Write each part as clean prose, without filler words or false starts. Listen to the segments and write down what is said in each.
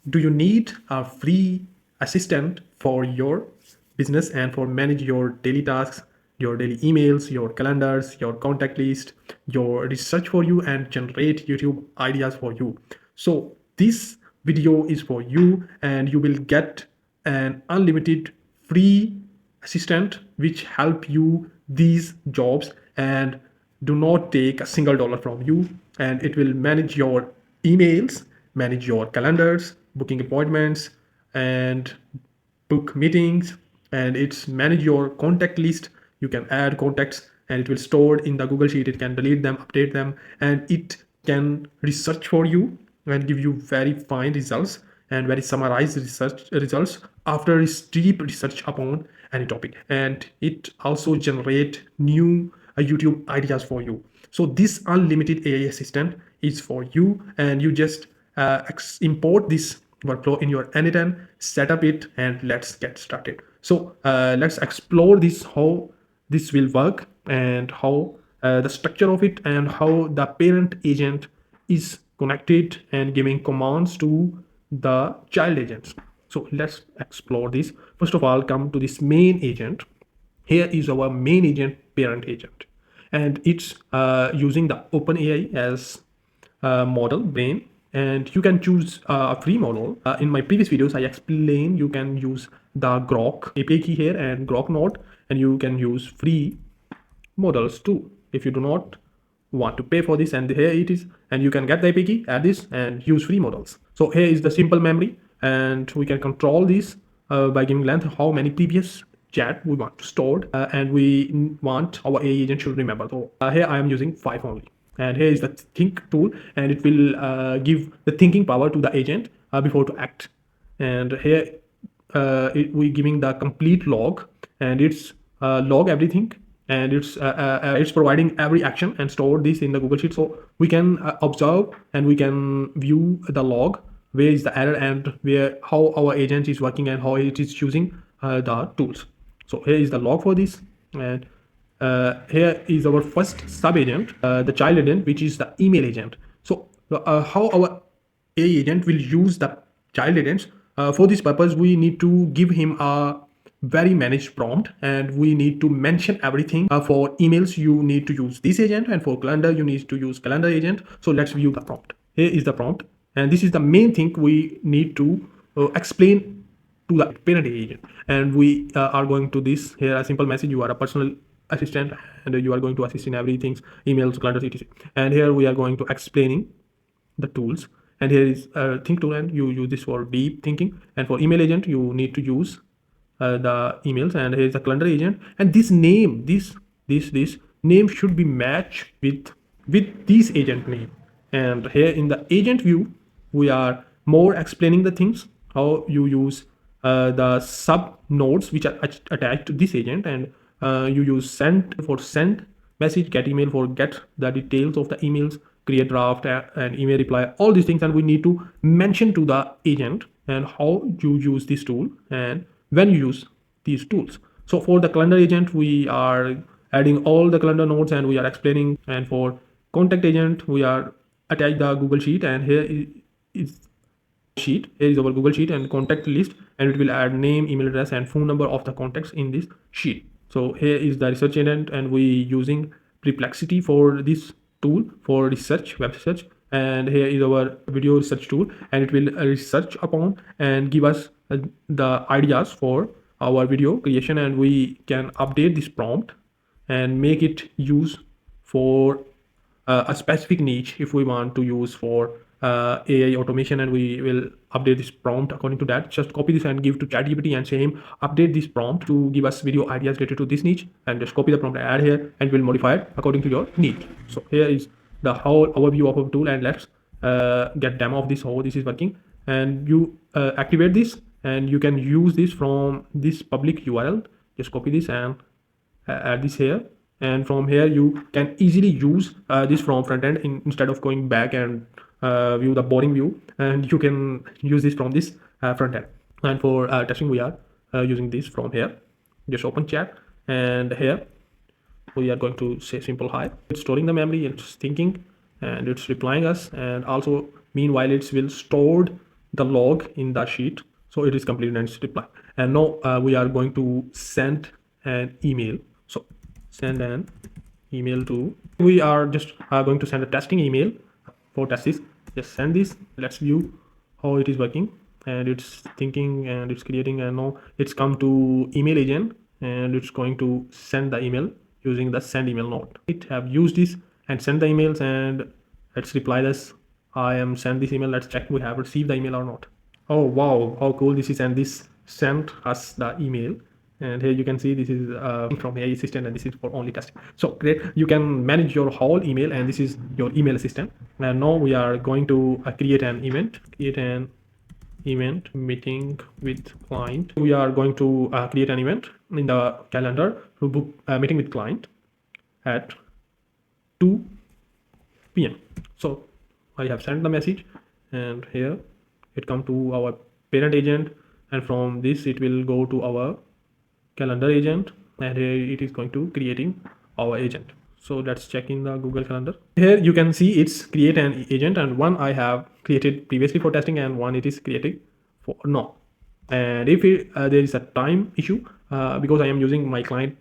Do you need a free assistant for your business and for manage your daily tasks, your daily emails, your calendars, your contact list, your research for you, and generate YouTube ideas for you? So this video is for you, and you will get an unlimited free assistant which help you these jobs and do not take a single dollar from you, and it will manage your emails, manage your calendars, booking appointments, and book meetings, and it's manage your contact list. You can add contacts and it will store in the Google Sheet. It can delete them, update them, and it can research for you and give you very fine results and very summarized research results after deep research upon any topic. And it also generate new YouTube ideas for you. So this unlimited AI assistant is for you, and you just import this workflow in your anytime, set up it, and let's get started. So let's explore this, how this will work, and how the structure of it, and how the parent agent is connected and giving commands to the child agents. So let's explore this. First of all, come to this main agent. Here is our main agent, parent agent, and it's using the OpenAI as model brain, and you can choose a free model. In my previous videos I explained you can use the Grok API key here and Grok node, and you can use free models too if you do not want to pay for this. And here it is, and you can get the API key, add this, and use free models. So here is the simple memory, and we can control this by giving length how many previous chat we want to store, and we want our AI agent should remember. So here I am using 5 only, and here is the think tool, and it will give the thinking power to the agent before to act. And here we giving the complete log, and it's log everything, and it's providing every action and store this in the Google Sheet. So we can observe and we can view the log, where is the error, and where how our agent is working and how it is choosing the tools. So here is the log for this, and here is our first sub agent, the child agent, which is the email agent. So how our AI agent will use the child agents. For this purpose, we need to give him a very managed prompt, and we need to mention everything. For emails you need to use this agent, and for calendar you need to use calendar agent. So let's view the prompt. Here is the prompt, and this is the main thing we need to explain to the parent agent. And we are going to this here a simple message: you are a personal assistant, and you are going to assist in everything, emails, calendars, etc. And here we are going to explaining the tools, and here is think tool, and you use this for deep thinking. And for email agent you need to use the emails, and here is the calendar agent. And this name, this name should be matched with this agent name. And here in the agent view we are more explaining the things, how you use the sub nodes which are attached to this agent. And you use send for send message, get email for get the details of the emails, create draft, and email reply, all these things. And we need to mention to the agent and how you use this tool and when you use these tools. So for the calendar agent we are adding all the calendar nodes and we are explaining. And for contact agent we are attach the Google Sheet, and here is sheet. Here is our Google Sheet and contact list, and it will add name, email address, and phone number of the contacts in this sheet. So here is the research agent, and we using Perplexity for this tool for research, web research. And here is our video research tool, and it will research upon and give us the ideas for our video creation. And we can update this prompt and make it use for a specific niche if we want to use for AI automation. And we will update this prompt according to that. Just copy this and give to ChatGPT and say him update this prompt to give us video ideas related to this niche, and just copy the prompt and add here, and we'll modify it according to your need. So here is the whole overview of our tool, and let's get demo of this, how this is working. And you activate this, and you can use this from this public URL. Just copy this and add this here, and from here you can easily use this from front end instead of going back and view the boring view, and you can use this from this front end. And for testing we are using this from here. Just open chat, and here we are going to say simple hi. It's storing the memory, it's thinking, and it's replying us. And also meanwhile it will stored the log in the sheet. So it is completed and it's reply. And now we are going to send an email. So send an email to, we are just going to send a testing email for test this. Just send this. Let's view how it is working, and it's thinking and it's creating, and now it's come to email agent and it's going to send the email using the send email node. It have used this and send the emails, and let's reply this. I am sent this email. Let's check we have received the email or not. Oh wow, how cool this is. And this sent us the email, and here you can see this is from AI assistant, and this is for only testing. So great, you can manage your whole email, and this is your email assistant. And now we are going to create an event meeting with client. We are going to create an event in the calendar to book a meeting with client at 2 p.m. So I have sent the message, and here it come to our parent agent, and from this it will go to our calendar agent, and here it is going to creating our agent. So let's check in the Google Calendar. Here you can see it's create an agent, and one I have created previously for testing, and one it is created for now. And if there is a time issue, because I am using my client,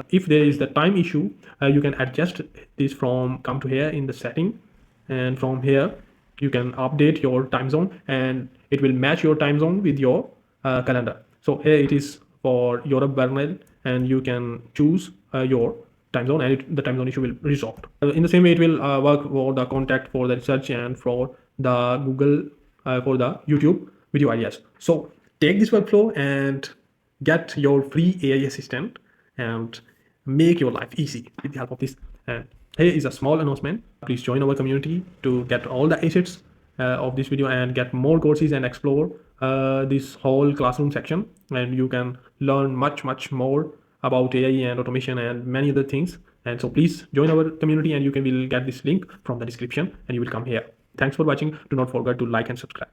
if there is the time issue, you can adjust this from come to here in the setting, and from here you can update your time zone, and it will match your time zone with your calendar. So here it is for Europe Bernal, and you can choose your time zone, and the time zone issue will resolve. In the same way, it will work for the contact, for the research, and for the Google, for the YouTube video ideas. So take this workflow and get your free AI assistant and make your life easy with the help of this. And here is a small announcement. Please join our community to get all the assets of this video and get more courses and explore this whole classroom section, and you can learn much more about AI and automation and many other things. And so please join our community, and you will get this link from the description, and you will come here. Thanks for watching. Do not forget to like and subscribe.